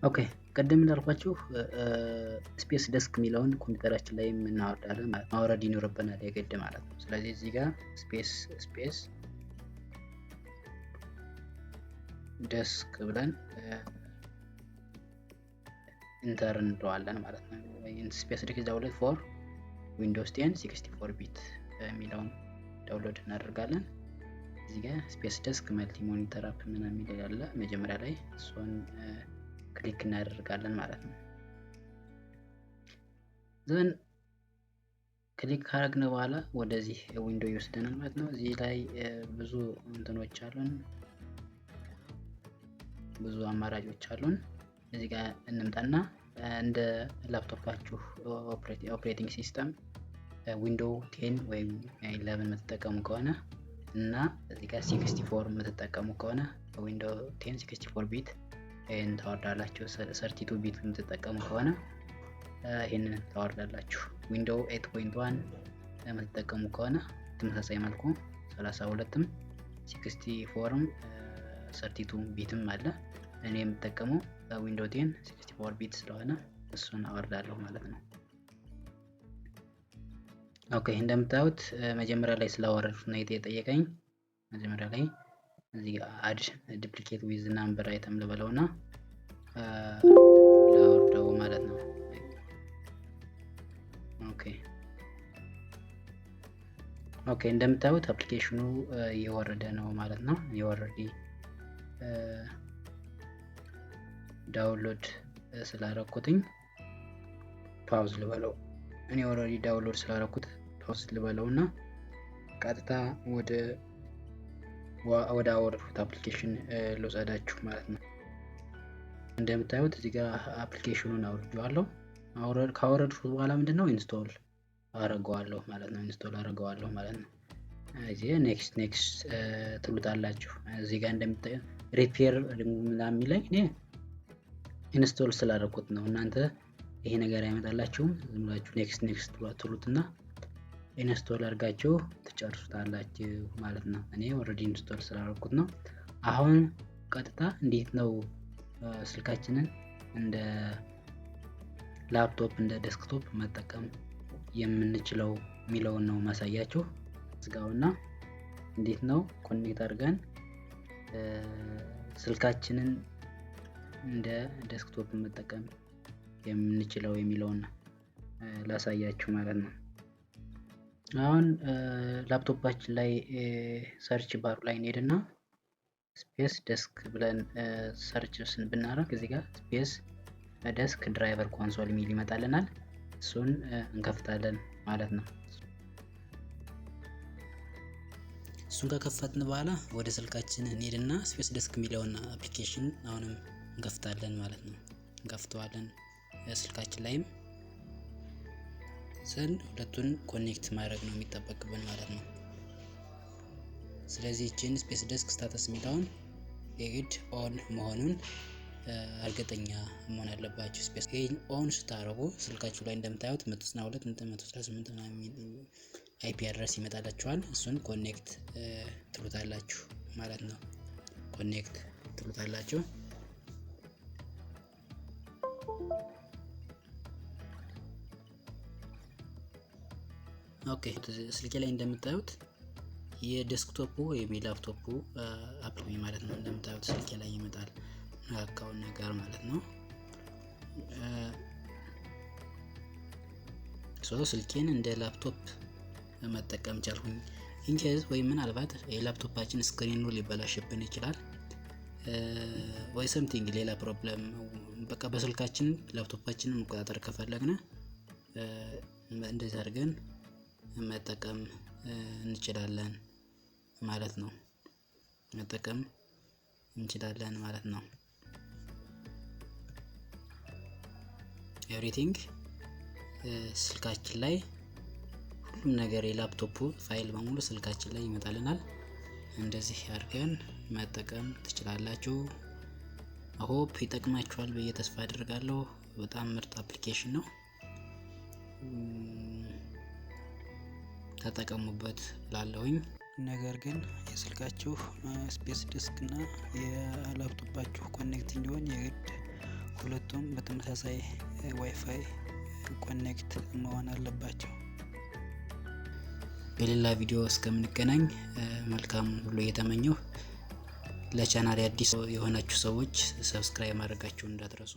ኦኬ ቅድም እንዳልኳችሁ ስፔስ ዴስክ የሚለውን ኮምፒውተራችን ላይ እናወርዳለን ማለት ማውረድ ይኖርብናል የግድ ማለት ነው። ስለዚህ እዚህ ጋር ስፔስ ዴስክ ብለን ኢንተር እንለዋለን ማለት ነው። ስፔስ ዴስክ ዳውንሎድ ፎር ዊንዶውስ 10 64 ቢት የሚለውን ዳውንሎድ እናደርጋለን። እዚህ ጋር ስፔስ ዴስክ መልቲ ሞኒተር አፕ ምናምን የሚል ያለ መጀመሪያ ላይ እሱን ክሊክ እናደርጋለን ማለት ነው። ዘን ክሊክ ካደረግን በኋላ ወደዚህ ዊንዶ ይወስደናል ማለት ነው። እዚህ ላይ ብዙ እንትኖች አሉን፣ ብዙ አማራጮች አሉን። እዚህ ጋር እንምጣና እንደ ላፕቶፓችሁ ኦፕሬቲንግ ሲስተም ዊንዶው 10 ወይም 11 የምትጠቀሙ ከሆነ እና እዚህ ጋር 64 የምትጠቀሙ ከሆነ ዊንዶው 10 64 ቢት ይሄን ታወርዳላችሁ። 32 ቢት የምትጠቀሙ ከሆነ ይሄንን ታወርዳላችሁ። ዊንዶው 8.1 የምትጠቀሙ ከሆነ ተመሳሳይ መልኩ 32ም 64ም 32 ቢትም አለ። እኔ የምጠቀመው ዊንዶው 10 64 ቢት ስለሆነ እሱን አወርዳለሁ ማለት ነው። ኦኬ እንደምታዩት መጀመሪያ ላይ ስላወረድኩት ነው የጠየቀኝ። መጀመሪያ ላይ እዚህ አድ ዱፕሊኬት ዊዝ ናምበር አይተም ልበለውና ላወርደው ማለት ነው። ኦኬ እንደምታዩት አፕሊኬሽኑ እየወረደ ነው ማለት ነው። የኦልሬዲ ዳውንሎድ ስላደረኩትኝ ፓውዝ ልበለው። እኔ ኦልሬዲ ዳውንሎድ ስላደረኩት ፓውዝ ልበለውና ቀጥታ ወደ አወረድኩት አፕሊኬሽን ልወሰዳችሁ ማለት ነው። እንደምታዩት እዚህ ጋር አፕሊኬሽኑን አውርጄዋለሁ። ካወረድኩት በኋላ ምንድነው ኢንስቶል አደርገዋለሁ ማለት ነው። እዚህ ኔክስት ትሉታላችሁ። እዚህ ጋር እንደምታዩት ሪፔር ምናምን የሚለኝ እኔ ኢንስቶል ስላደረኩት ነው። እናንተ ይሄ ነገር አይመጣላችሁም። ዝም ብላችሁ ኔክስት ትሉትና ኢንስቶል አድርጋችሁ ትጨርሱታላችሁ ማለት ነው። እኔ ኦልሬዲ ኢንስቶል ስላደረኩት ነው። አሁን ቀጥታ እንዴት ነው ስልካችንን እንደ ላፕቶፕ እንደ ዴስክቶፕ መጠቀም የምንችለው የሚለውን ነው ማሳያችሁ። ዝጋውና እንዴት ነው ኮኔክት አድርገን ስልካችንን እንደ ዴስክቶፕ መጠቀም የምንችለው የሚለውን ላሳያችሁ ማለት ነው። አሁን ላፕቶፓችን ላይ ሰርች ባር ላይ እንሄድና ስፔስ ዴስክ ብለን ሰርች ብናደርግ እዚህ ጋር ስፔስ ዴስክ ድራይቨር ኮንሶል የሚል ይመጣልናል። እሱን እንከፍታለን ማለት ነው። እሱን ከከፈትን በኋላ ወደ ስልካችን እንሄድና ስፔስ ዴስክ የሚለውን አፕሊኬሽን አሁንም እንከፍታለን ማለት ነው። እንከፍተዋለን ስልካችን ላይም ሁለቱን ኮኔክት ማድረግ ነው የሚጠበቅብን ማለት ነው። ስለዚህ እቺን ስፔስ ዴስክ ስታተስ የሚለውን የግድ ኦን መሆኑን እርግጠኛ መሆን አለባችሁ። ስፔስ ኦን ስታደርጉ ስልካችሁ ላይ እንደምታዩት 192.168 አይፒ አድረስ ይመጣላችኋል። እሱን ኮኔክት ትሉታላችሁ ማለት ነው። ኮኔክት ትሉታላችሁ። ኦኬ ስልኬ ላይ እንደምታዩት የዴስክቶፑ ወይም የላፕቶፑ አፕሊ ማለት ነው። እንደምታዩት ስልኬ ላይ ይመጣል አካውን ነገር ማለት ነው። ስልኬን እንደ ላፕቶፕ መጠቀም ቻልኩኝ። ኢንኬዝ ወይ ምናልባት የላፕቶፓችን ስክሪኑ ሊበላሽብን ይችላል ወይ ሰምቲንግ ሌላ ፕሮብለም በቃ በስልካችን ላፕቶፓችንን መቆጣጠር ከፈለግን እንደዚህ አድርገን መጠቀም እንችላለን ማለት ነው። ኤቭሪቲንግ ስልካችን ላይ ሁሉም ነገር የላፕቶፑ ፋይል በሙሉ ስልካችን ላይ ይመጣልናል። እንደዚህ አድርገን መጠቀም ትችላላችሁ። ሆፕ ይጠቅማችኋል ብዬ ተስፋ አድርጋለሁ። በጣም ምርጥ አፕሊኬሽን ነው። ተጠቀሙበት ላለሁኝ። ነገር ግን የስልካችሁ ስፔስ ዲስክ እና የላፕቶፓችሁ ኮኔክት እንዲሆን የግድ ሁለቱም በተመሳሳይ ዋይፋይ ኮኔክት መሆን አለባቸው። በሌላ ቪዲዮ እስከምንገናኝ መልካም ሁሉ እየተመኘሁ ለቻናሌ አዲስ የሆናችሁ ሰዎች ሰብስክራይብ ማድረጋችሁን እንዳትረሱ።